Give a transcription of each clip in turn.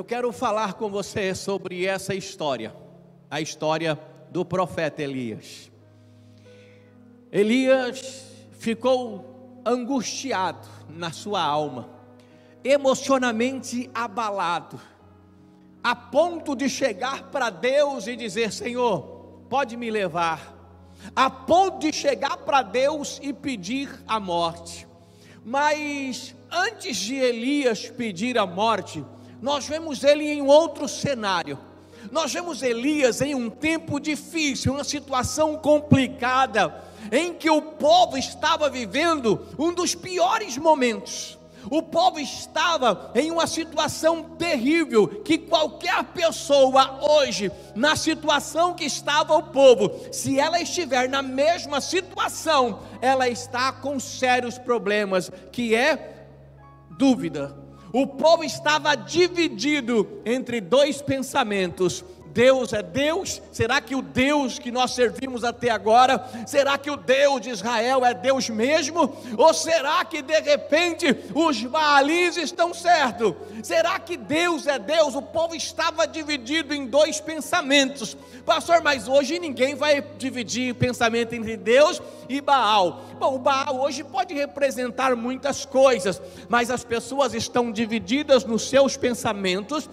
Eu quero falar com você sobre essa história, a história do profeta Elias. Elias ficou angustiado na sua alma, emocionalmente abalado, a ponto de chegar para Deus e dizer: Senhor, pode me levar, a ponto de chegar para Deus e pedir a morte. Mas antes de Elias pedir a morte, nós vemos ele em outro cenário. Nós vemos Elias em um tempo difícil, uma situação complicada, em que o povo estava vivendo um dos piores momentos. O povo estava em uma situação terrível, que qualquer pessoa hoje, na situação que estava o povo, se ela estiver na mesma situação, ela está com sérios problemas, que é dúvida. O povo estava dividido entre dois pensamentos: Deus é Deus? Será que o Deus que nós servimos até agora, será que o Deus de Israel é Deus mesmo? Ou será que de repente os Baalins estão certos? Será que Deus é Deus? O povo estava dividido em dois pensamentos. Pastor, mas hoje ninguém vai dividir pensamento entre Deus e Baal. Bom, o Baal hoje pode representar muitas coisas, mas as pessoas estão divididas nos seus pensamentos,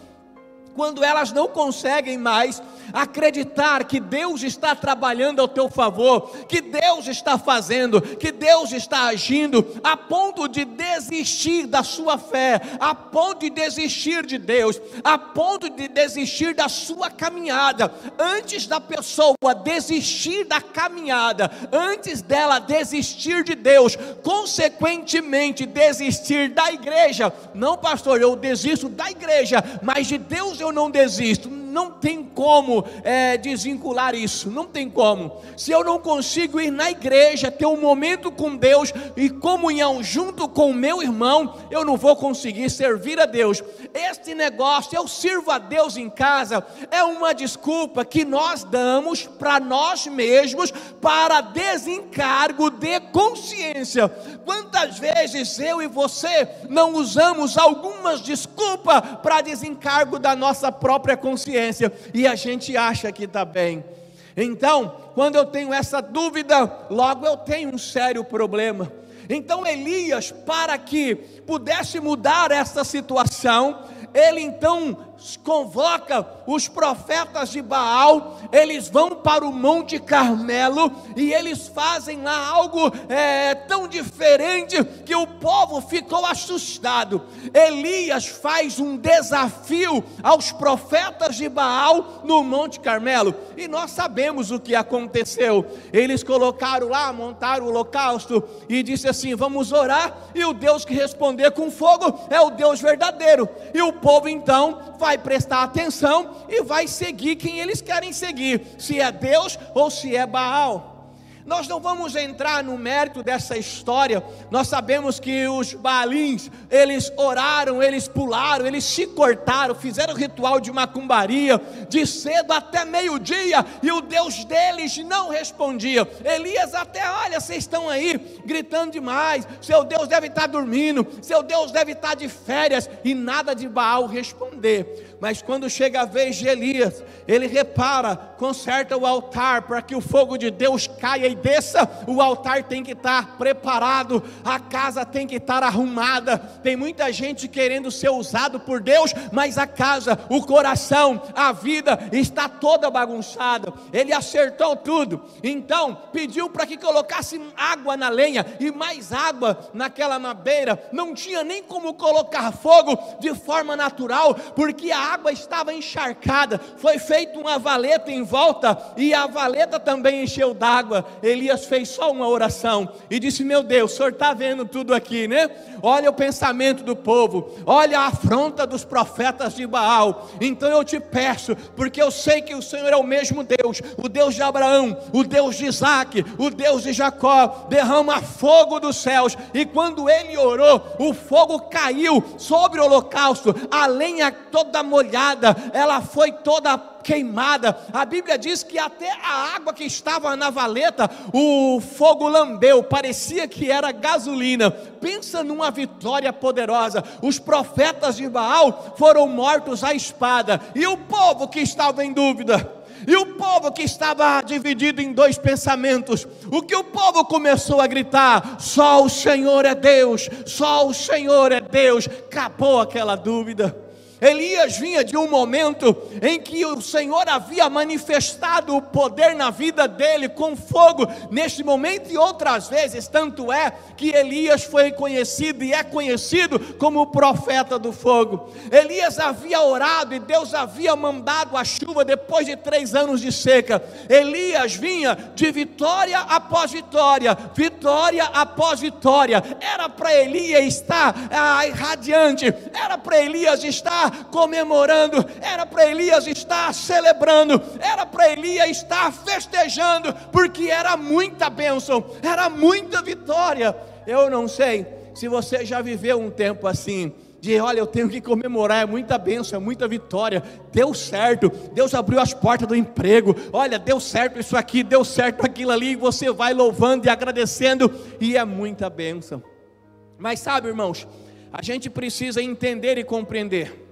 quando elas não conseguem mais acreditar que Deus está trabalhando ao teu favor, que Deus está fazendo, que Deus está agindo, a ponto de desistir da sua fé, a ponto de desistir de Deus, a ponto de desistir da sua caminhada. Antes da pessoa desistir da caminhada, antes dela desistir de Deus, consequentemente desistir da igreja. Não, pastor, eu desisto da igreja, mas de Deus eu não desisto. Não tem como desvincular isso, não tem como. Se eu não consigo ir na igreja, ter um momento com Deus e comunhão junto com o meu irmão, eu não vou conseguir servir a Deus. Este negócio, eu sirvo a Deus em casa, é uma desculpa que nós damos para nós mesmos, para desencargo de consciência. Quantas vezes eu e você não usamos algumas desculpas para desencargo da nossa própria consciência, e a gente acha que está bem? Então, quando eu tenho essa dúvida, logo eu tenho um sério problema. Então Elias, para que pudesse mudar essa situação, ele então convoca os profetas de Baal. Eles vão para o Monte Carmelo e eles fazem lá algo tão diferente que o povo ficou assustado. Elias faz um desafio aos profetas de Baal no Monte Carmelo, e nós sabemos o que aconteceu. Eles colocaram lá, montaram o holocausto e disse assim: vamos orar, e o Deus que responder com fogo é o Deus verdadeiro. E o povo então vai prestar atenção e vai seguir quem eles querem seguir, se é Deus ou se é Baal. Nós não vamos entrar no mérito dessa história. Nós sabemos que os Baalins, eles oraram, eles pularam, eles se cortaram, fizeram ritual de macumbaria, de cedo até meio-dia, e o Deus deles não respondia. Elias até: olha, vocês estão aí gritando demais, seu Deus deve estar dormindo, seu Deus deve estar de férias, e nada de Baal responder. Mas quando chega a vez de Elias, ele repara, conserta o altar para que o fogo de Deus caia e desça. O altar tem que estar preparado, a casa tem que estar arrumada. Tem muita gente querendo ser usado por Deus, mas a casa, o coração, a vida está toda bagunçada. Ele acertou tudo, então pediu para que colocasse água na lenha e mais água naquela madeira. Não tinha nem como colocar fogo de forma natural, porque a água estava encharcada. Foi feita uma valeta em volta e a valeta também encheu d'água. Elias fez só uma oração e disse: meu Deus, o Senhor está vendo tudo aqui, né? Olha o pensamento do povo, olha a afronta dos profetas de Baal. Então eu te peço, porque eu sei que o Senhor é o mesmo Deus, o Deus de Abraão, o Deus de Isaac, o Deus de Jacó. Derrama fogo dos céus. E quando ele orou, o fogo caiu sobre o holocausto, a lenha toda molhada molhada, ela foi toda queimada. A Bíblia diz que até a água que estava na valeta, o fogo lambeu, parecia que era gasolina. Pensa numa vitória poderosa. Os profetas de Baal foram mortos à espada, e o povo que estava em dúvida, e o povo que estava dividido em dois pensamentos, o que o povo começou a gritar: só o Senhor é Deus, só o Senhor é Deus. Acabou aquela dúvida. Elias vinha de um momento em que o Senhor havia manifestado o poder na vida dele com fogo, neste momento e outras vezes, tanto é que Elias foi conhecido e é conhecido como o profeta do fogo. Elias havia orado e Deus havia mandado a chuva depois de 3 anos de seca. Elias vinha de vitória após vitória, vitória após vitória. Era para Elias estar radiante, era para Elias estar comemorando, era para Elias estar celebrando, era para Elias estar festejando, porque era muita bênção, era muita vitória. Eu não sei se você já viveu um tempo assim, de olha, eu tenho que comemorar, é muita bênção, é muita vitória, deu certo, Deus abriu as portas do emprego, olha, deu certo isso aqui, deu certo aquilo ali, e você vai louvando e agradecendo, e é muita bênção. Mas sabe, irmãos, a gente precisa entender e compreender,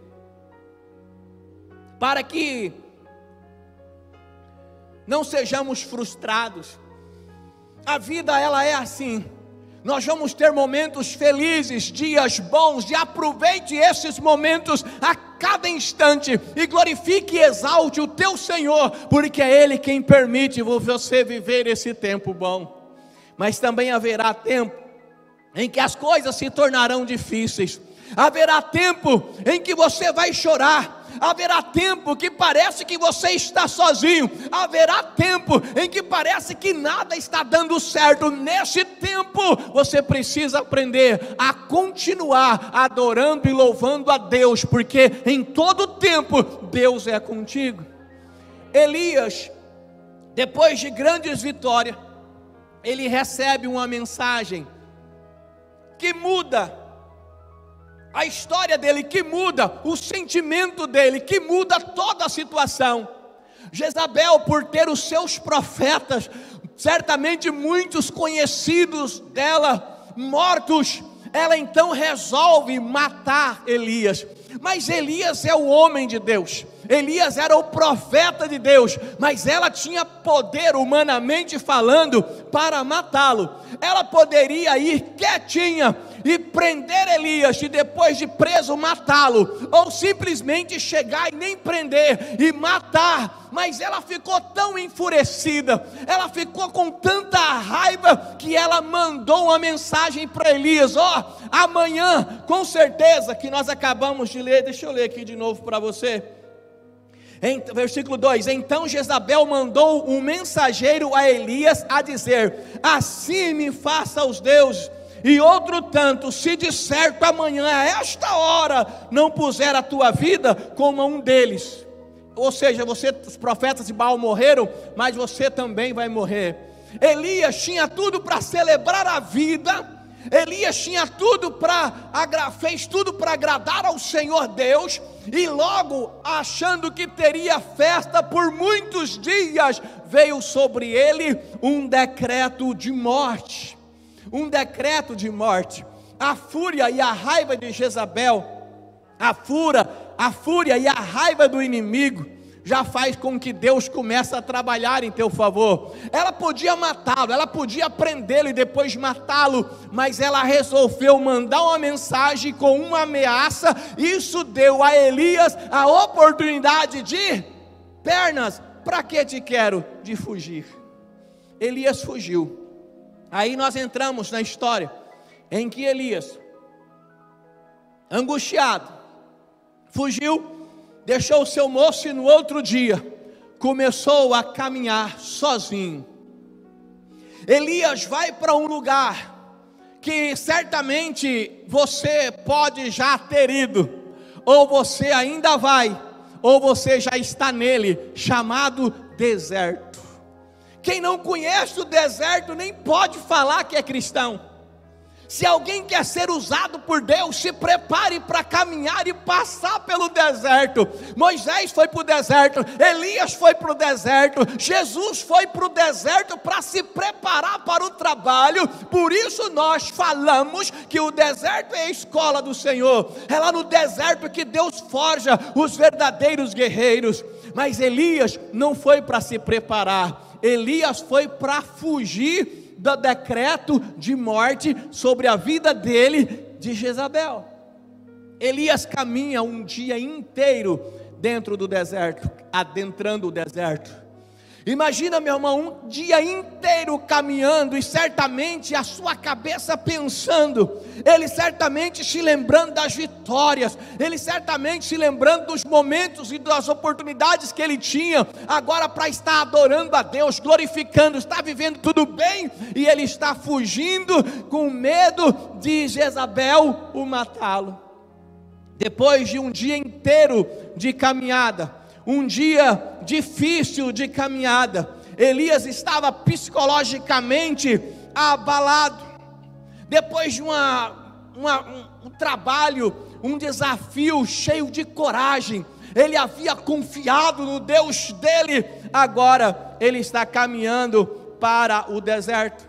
para que não sejamos frustrados. A vida, ela é assim, nós vamos ter momentos felizes, dias bons, e aproveite esses momentos a cada instante, e glorifique e exalte o teu Senhor, porque é Ele quem permite você viver esse tempo bom. Mas também haverá tempo em que as coisas se tornarão difíceis, haverá tempo em que você vai chorar, haverá tempo que parece que você está sozinho, haverá tempo em que parece que nada está dando certo. Nesse tempo você precisa aprender a continuar adorando e louvando a Deus, porque em todo tempo Deus é contigo. Elias, depois de grandes vitórias, ele recebe uma mensagem que muda a história dele, que muda o sentimento dele, que muda toda a situação. Jezabel, por ter os seus profetas, certamente muitos conhecidos dela mortos, ela então resolve matar Elias. Mas Elias é o homem de Deus, Elias era o profeta de Deus, mas ela tinha poder, humanamente falando, para matá-lo. Ela poderia ir quietinha e prender Elias, e depois de preso matá-lo, ou simplesmente chegar e nem prender e matar. Mas ela ficou tão enfurecida, ela ficou com tanta raiva, que ela mandou uma mensagem para Elias: amanhã, com certeza, que nós acabamos de ler, deixa eu ler aqui de novo para você. Versículo 2: então Jezabel mandou um mensageiro a Elias a dizer: assim me faça os deuses, e outro tanto, se de certo amanhã a esta hora não puser a tua vida como a um deles. Ou seja, os profetas de Baal morreram, mas você também vai morrer. Elias tinha tudo para celebrar a vida, Elias tinha tudo fez tudo para agradar ao Senhor Deus, e logo, achando que teria festa por muitos dias, veio sobre ele um decreto de morte. Um decreto de morte. A fúria e a raiva de Jezabel, a fúria e a raiva do inimigo, já faz com que Deus comece a trabalhar em teu favor. Ela podia matá-lo, ela podia prendê-lo e depois matá-lo, mas ela resolveu mandar uma mensagem com uma ameaça. Isso deu a Elias a oportunidade de pernas, para que te quero? De fugir. Elias fugiu. Aí nós entramos na história em que Elias, angustiado, fugiu, deixou o seu moço, e no outro dia começou a caminhar sozinho. Elias vai para um lugar que certamente você pode já ter ido, ou você ainda vai, ou você já está nele, chamado deserto. Quem não conhece o deserto nem pode falar que é cristão. Se alguém quer ser usado por Deus, se prepare para caminhar e passar pelo deserto. Moisés foi para o deserto, Elias foi para o deserto, Jesus foi para o deserto para se preparar para o trabalho. Por isso nós falamos que o deserto é a escola do Senhor. É lá no deserto que Deus forja os verdadeiros guerreiros. Mas Elias não foi para se preparar, Elias foi para fugir do decreto de morte sobre a vida dele, de Jezabel. Elias caminha um dia inteiro dentro do deserto, adentrando o deserto. Imagina, meu irmão, um dia inteiro caminhando, e certamente a sua cabeça pensando, ele certamente se lembrando das vitórias, ele certamente se lembrando dos momentos e das oportunidades que ele tinha, agora para estar adorando a Deus, glorificando, está vivendo tudo bem, e ele está fugindo com medo de Jezabel o matá-lo. Depois de um dia inteiro de caminhada, um dia difícil de caminhada, Elias estava psicologicamente abalado. Depois de um trabalho, um desafio cheio de coragem, ele havia confiado no Deus dele, agora ele está caminhando para o deserto.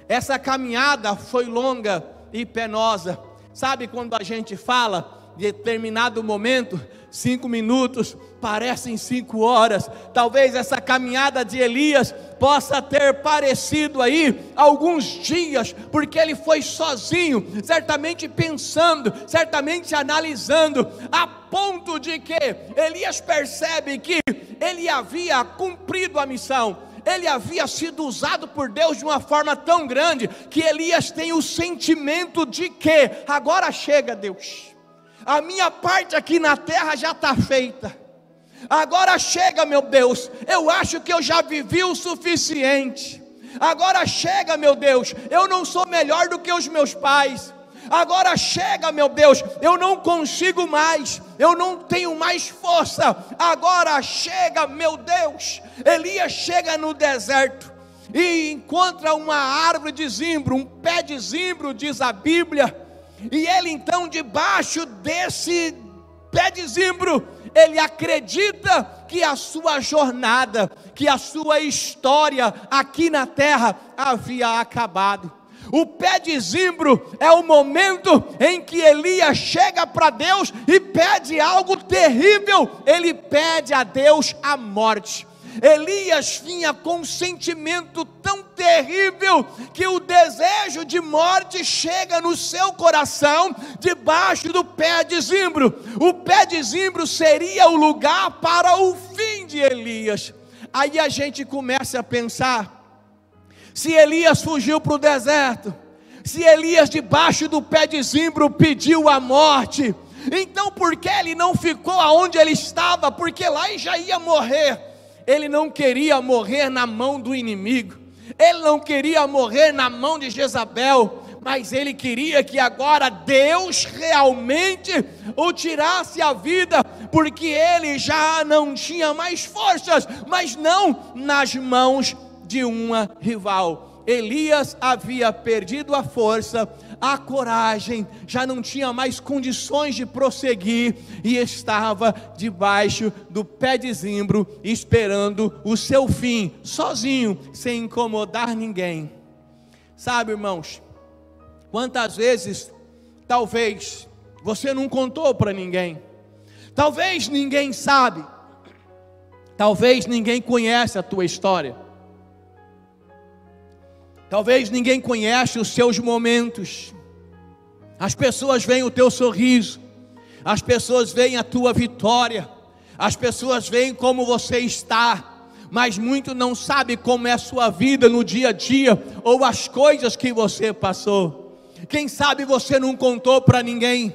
Essa caminhada foi longa e penosa. Sabe quando a gente fala, de determinado momento, 5 minutos parecem 5 horas. Talvez essa caminhada de Elias possa ter parecido aí alguns dias, porque ele foi sozinho, certamente pensando, certamente analisando, a ponto de que Elias percebe que ele havia cumprido a missão, ele havia sido usado por Deus de uma forma tão grande, que Elias tem o sentimento de que, agora chega Deus, a minha parte aqui na terra já está feita, agora chega meu Deus, eu acho que eu já vivi o suficiente, agora chega meu Deus, eu não sou melhor do que os meus pais, agora chega meu Deus, eu não consigo mais, eu não tenho mais força, agora chega meu Deus. Elias chega no deserto e encontra uma árvore de zimbro, um pé de zimbro, diz a Bíblia, e ele então, debaixo desse pé de zimbro, ele acredita que a sua jornada, que a sua história aqui na terra havia acabado. O pé de zimbro é o momento em que Elias chega para Deus e pede algo terrível, ele pede a Deus a morte. Elias vinha com um sentimento tão terrível, que o desejo de morte chega no seu coração, debaixo do pé de zimbro. O pé de zimbro seria o lugar para o fim de Elias. Aí a gente começa a pensar, se Elias fugiu para o deserto, se Elias debaixo do pé de zimbro pediu a morte, então por que ele não ficou aonde ele estava? Porque lá ele já ia morrer. Ele não queria morrer na mão do inimigo, ele não queria morrer na mão de Jezabel, mas ele queria que agora Deus realmente o tirasse a vida, porque ele já não tinha mais forças, mas não nas mãos de uma rival. Elias havia perdido a força, a coragem, já não tinha mais condições de prosseguir, e estava debaixo do pé de zimbro, esperando o seu fim, sozinho, sem incomodar ninguém. Sabe, irmãos, quantas vezes, talvez, você não contou para ninguém, talvez ninguém sabe, talvez ninguém conhece a tua história, talvez ninguém conhece os seus momentos. As pessoas veem o teu sorriso, as pessoas veem a tua vitória, as pessoas veem como você está, mas muito não sabe como é a sua vida no dia a dia, ou as coisas que você passou. Quem sabe você não contou para ninguém,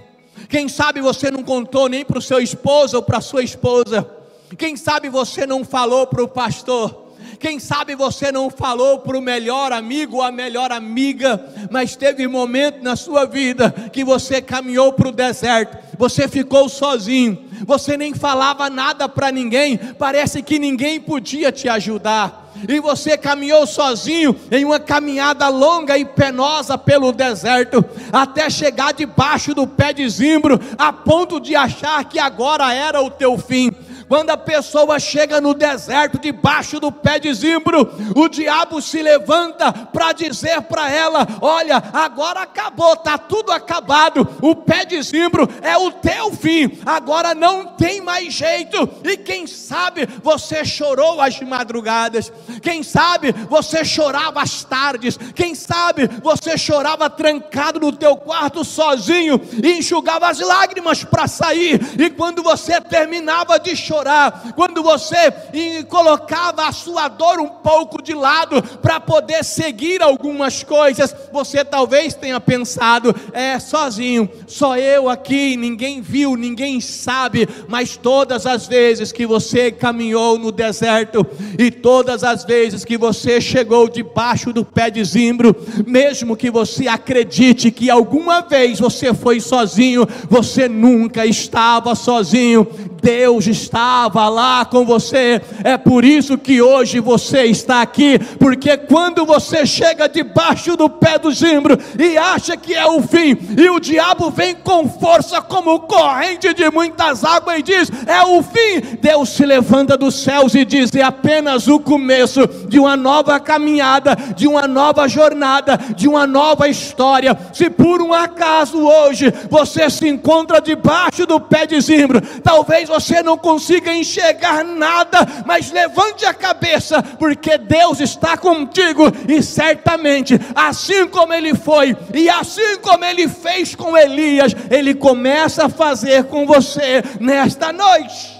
quem sabe você não contou nem para o seu esposo ou para a sua esposa, quem sabe você não falou para o pastor, quem sabe você não falou para o melhor amigo ou a melhor amiga, mas teve momento na sua vida que você caminhou para o deserto, você ficou sozinho, você nem falava nada para ninguém, parece que ninguém podia te ajudar, e você caminhou sozinho em uma caminhada longa e penosa pelo deserto, até chegar debaixo do pé de zimbro, a ponto de achar que agora era o teu fim. Quando a pessoa chega no deserto, debaixo do pé de zimbro, o diabo se levanta para dizer para ela: olha, agora acabou, está tudo acabado, o pé de zimbro é o teu fim, agora não tem mais jeito. E quem sabe você chorou às madrugadas, quem sabe você chorava às tardes, quem sabe você chorava trancado no teu quarto sozinho, e enxugava as lágrimas para sair, e quando você terminava de chorar, quando você colocava a sua dor um pouco de lado para poder seguir algumas coisas, você talvez tenha pensado: sozinho, só eu aqui, ninguém viu, ninguém sabe. Mas todas as vezes que você caminhou no deserto, e todas as vezes que você chegou debaixo do pé de zimbro, mesmo que você acredite que alguma vez você foi sozinho, você nunca estava sozinho. Deus estava lá com você. É por isso que hoje você está aqui, porque quando você chega debaixo do pé do zimbro e acha que é o fim, e o diabo vem com força como corrente de muitas águas e diz: é o fim, Deus se levanta dos céus e diz: é apenas o começo de uma nova caminhada, de uma nova jornada, de uma nova história. Se por um acaso hoje você se encontra debaixo do pé de zimbro, talvez você não consiga enxergar nada, mas levante a cabeça, porque Deus está contigo, e certamente, assim como Ele foi, e assim como Ele fez com Elias, Ele começa a fazer com você nesta noite.